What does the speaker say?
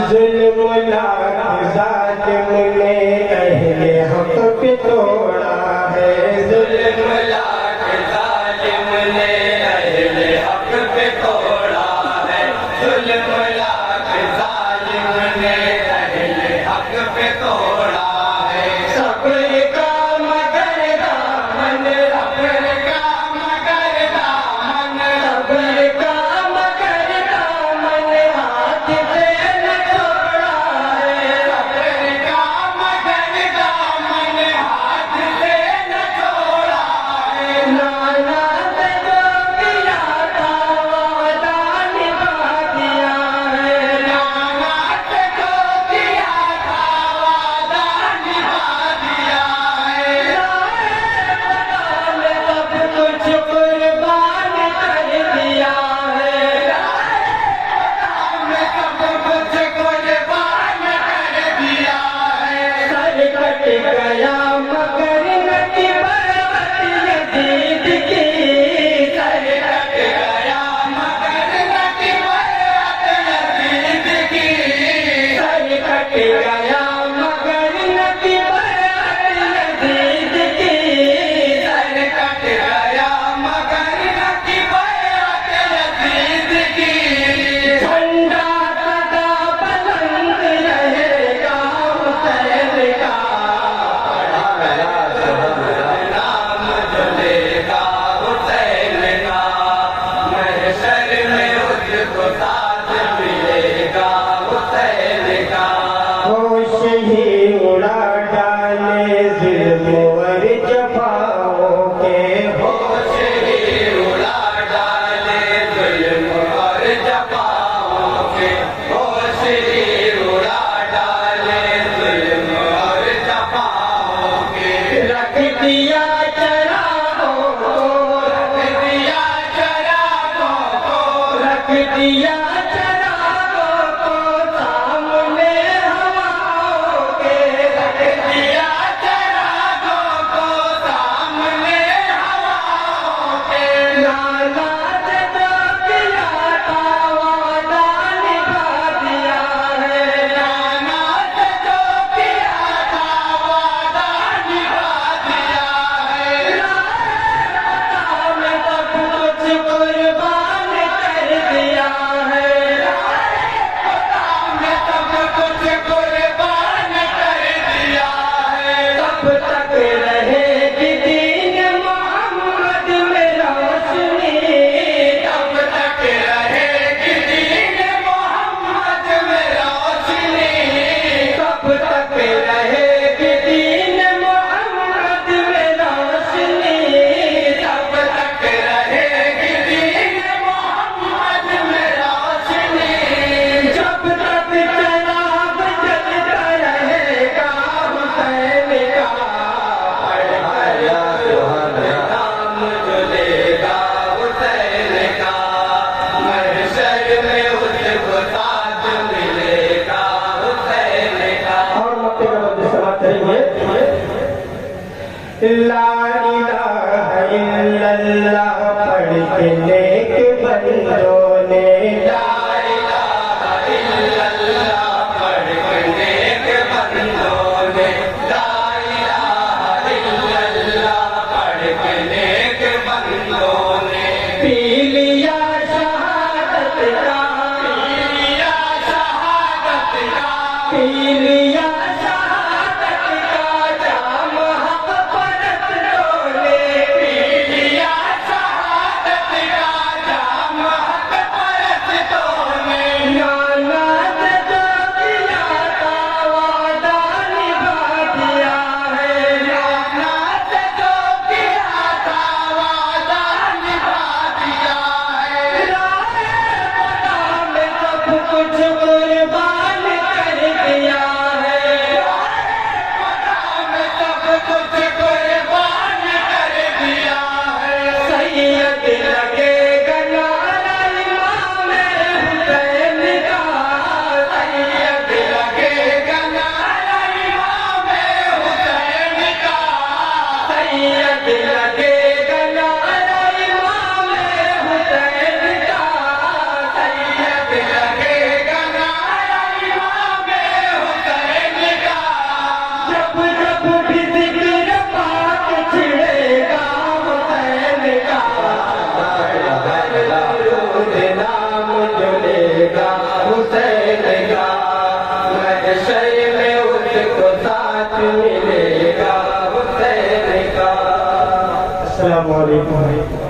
ظلم لاکھ ظالم نے اہل حق پہ توڑا ہے، ظلم لاکھ ظالم نے اہل حق پہ توڑا ہے، ظلم لاکھ ظالم نے اہل حق پہ توڑا ہے۔ صبر کا مگر دامن، صبر کا مگر دامن، صبر کا مگر دامن ہاتھ سے نہ چھوڑا ہے، صبر کا مگر دامن ہاتھ سے نہ چھوڑا ہے۔ نانا سے جو کیا تھا وعدہ نبھا دیا ہے، نانا سے جو کیا تھا وعدہ نبھا دیا ہے۔ میں سب کچھ قربان کر دیا ہے، میں سب کچھ قربان کر دیا ہے۔ سر کٹ گیا مگر نتی بربت یزید کی، سر کٹ گیا مگر نتی بربت یزید کی، سر کٹ گیا مگر نتی بربت یزید کی، سر کٹ گیا مگر نتی بربت یزید کی۔ جھنڈا سدا بلند رہے گا حسین کا، نام جلے گا حسین کا، محشر میں اس کو ساتھ ملے گا حسین کا۔ ہوش ہی اڑا ڈالے ظلم اور جفاؤں کے، ہوش ہی اڑا ڈالے ظلم اور جفاؤں کے، ہوش ہی اڑا ڈالے ظلم اور جفاؤں کے۔ رکھ دیا چراغوں کو، رکھ دیا چراغوں کو، رکھ دیا چراغوں کو سامنے ہواؤں کے، رکھ دیا چراغوں کو سامنے ہواؤں کے۔ نانا سے جو کیا تھا وعدہ نبھا دیا ہے، نانا سے جو کیا تھا وعدہ نبھا دیا ہے۔ میں سب کچھ قربان کر دیا ہے، میں سب کچھ قربان کر دیا ہے۔ تب تک رہے گی دین محمد میں روشنی، تب تک رہے گی دین محمد میں روشنی، تب تک رہے گی دین محمد میں روشنی، تب تک رہے گی دین محمد میں روشنی۔ جب تک چراغ جلتا رہے گا حسین کا، نام جلے گا حسین کا، محشر میں اس کو ساتھ ملے گا حسین کا۔ اور مکے کا مدد سماعت کریں گے۔ لا الہ الا اللہ پڑھ کے نیک بندوں نے، لا الہ الا اللہ پڑھ کے نیک بندوں نے، لا الہ الا اللہ پڑھ کے نیک بندوں نے پی لیا شہادت کا، پی لیا شہادت کا، پی لیا شہادت کا جام حق پرستوں نے، پی لیا شہادت کا جام حق پرستوں نے۔ نانا سے جو کیا تھا وعدہ نبھا دیا ہے، نانا سے جو کیا تھا وعدہ نبھا دیا ہے۔ السلام علیکم.